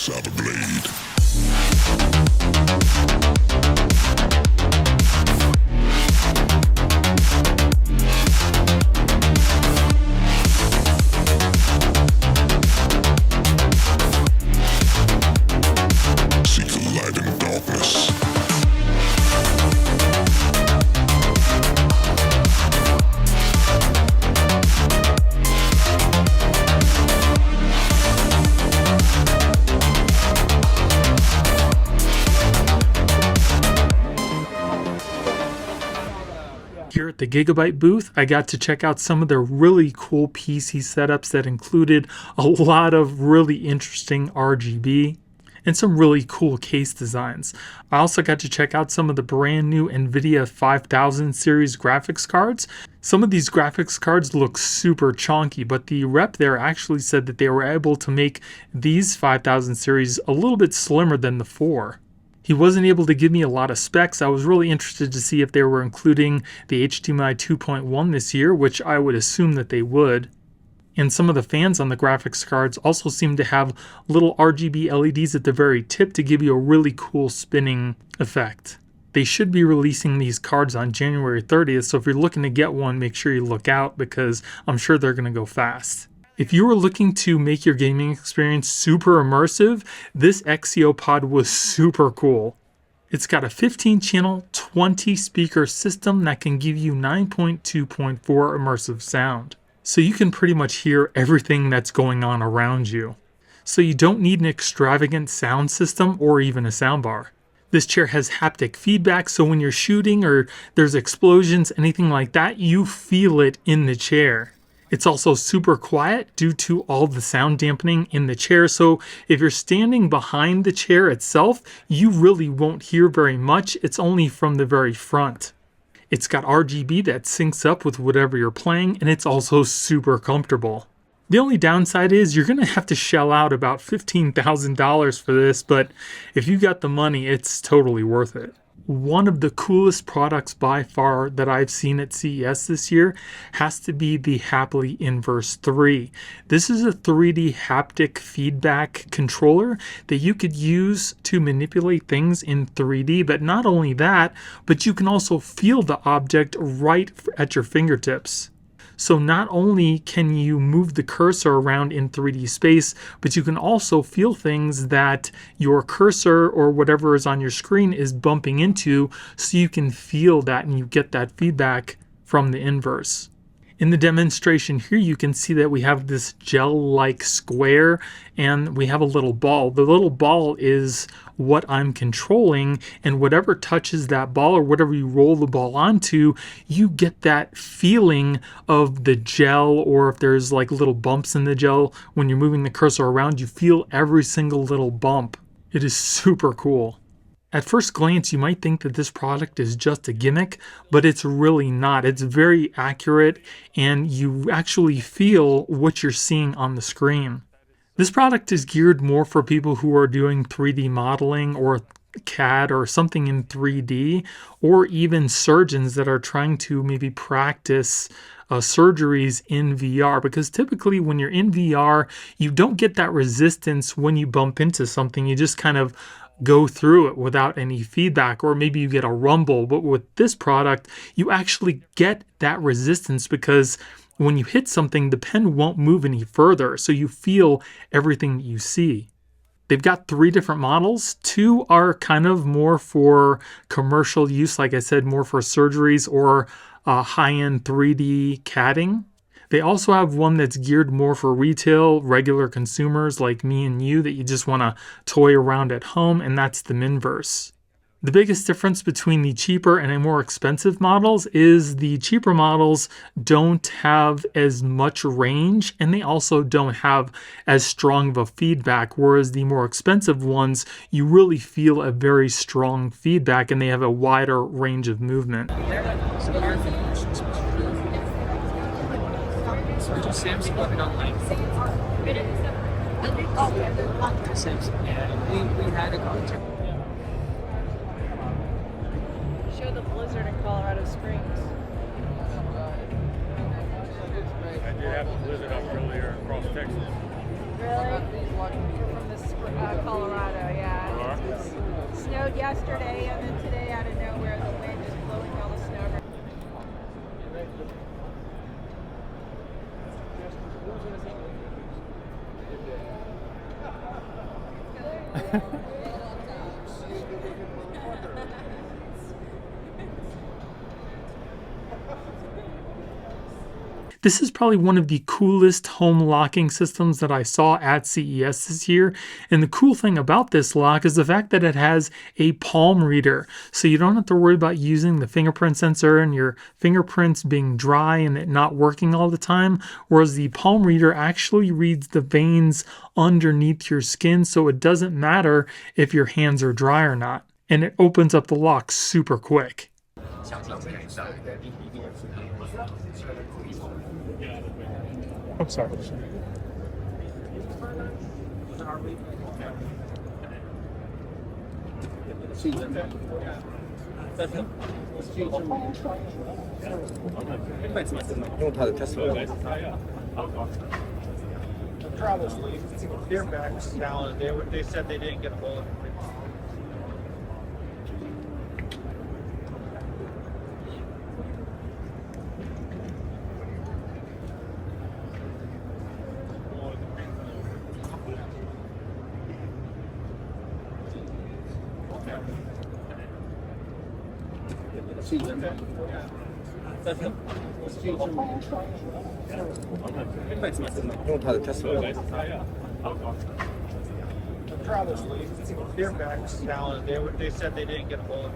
cyber blade. Seek the light in darkness. Here at the Gigabyte booth, I got to check out some of their really cool PC setups that included a lot of really interesting RGB and some really cool case designs. I also got to check out some of the brand new Nvidia 5000 series graphics cards. Some of these graphics cards look super chonky, but the rep there actually said that they were able to make these 5000 series a little bit slimmer than the 4. He wasn't able to give me a lot of specs. I was really interested to see if they were including the HDMI 2.1 this year, which I would assume that they would. And some of the fans on the graphics cards also seem to have little RGB LEDs at the very tip to give you a really cool spinning effect. They should be releasing these cards on January 30th, so if you're looking to get one, make sure you look out because I'm sure they're going to go fast. If you were looking to make your gaming experience super immersive, this XCO pod was super cool. It's got a 15-channel, 20-speaker system that can give you 9.2.4 immersive sound. So you can pretty much hear everything that's going on around you. So you don't need an extravagant sound system or even a soundbar. This chair has haptic feedback, so when you're shooting or there's explosions, anything like that, you feel it in the chair. It's also super quiet due to all the sound dampening in the chair, so if you're standing behind the chair itself, you really won't hear very much. It's only from the very front. It's got RGB that syncs up with whatever you're playing, and it's also super comfortable. The only downside is you're going to have to shell out about $15,000 for this, but if you got the money, it's totally worth it. One of the coolest products by far that I've seen at CES this year has to be the Haptic Inverse 3. This is a 3D haptic feedback controller that you could use to manipulate things in 3D, but not only that, but you can also feel the object right at your fingertips. So not only can you move the cursor around in 3D space, but you can also feel things that your cursor or whatever is on your screen is bumping into, so you can feel that and you get that feedback from the inverse. In the demonstration here, you can see that we have this gel-like square and we have a little ball. The little ball is what I'm controlling, and whatever touches that ball or whatever you roll the ball onto, you get that feeling of the gel, or if there's like little bumps in the gel, when you're moving the cursor around, you feel every single little bump. It is super cool. At first glance, you might think that this product is just a gimmick, but it's really not. It's very accurate, and you actually feel what you're seeing on the screen. This product is geared more for people who are doing 3D modeling or CAD or something in 3D, or even surgeons that are trying to maybe practice surgeries in VR, because typically when you're in VR, you don't get that resistance when you bump into something. You just kind of go through it without any feedback, or maybe you get a rumble. But with this product, you actually get that resistance because when you hit something, the pen won't move any further, so you feel everything that you see. They've got 3 different models. 2 are kind of more for commercial use, like I said, more for surgeries or high-end 3D CADing. They also have one that's geared more for retail, regular consumers like me and you that you just want to toy around at home, and that's the Minverse. The biggest difference between the cheaper and the more expensive models is the cheaper models don't have as much range, and they also don't have as strong of a feedback, whereas the more expensive ones, you really feel a very strong feedback and they have a wider range of movement. Samsung looking online. Samsung, yeah. We had a contract. Show the blizzard in Colorado Springs. I did have a blizzard up earlier across Texas. Really? You're from this Colorado. road yesterday, and then today out of nowhere the wind is blowing all the snow around. This is probably one of the coolest home locking systems that I saw at CES this year. And the cool thing about this lock is the fact that it has a palm reader. So you don't have to worry about using the fingerprint sensor and your fingerprints being dry and it not working all the time. Whereas the palm reader actually reads the veins underneath your skin. So it doesn't matter if your hands are dry or not. And it opens up the lock super quick. I'm sorry. Probably. Their backs down. They said they didn't get a bullet. Probably. Their backs down. They said they didn't get a bullet.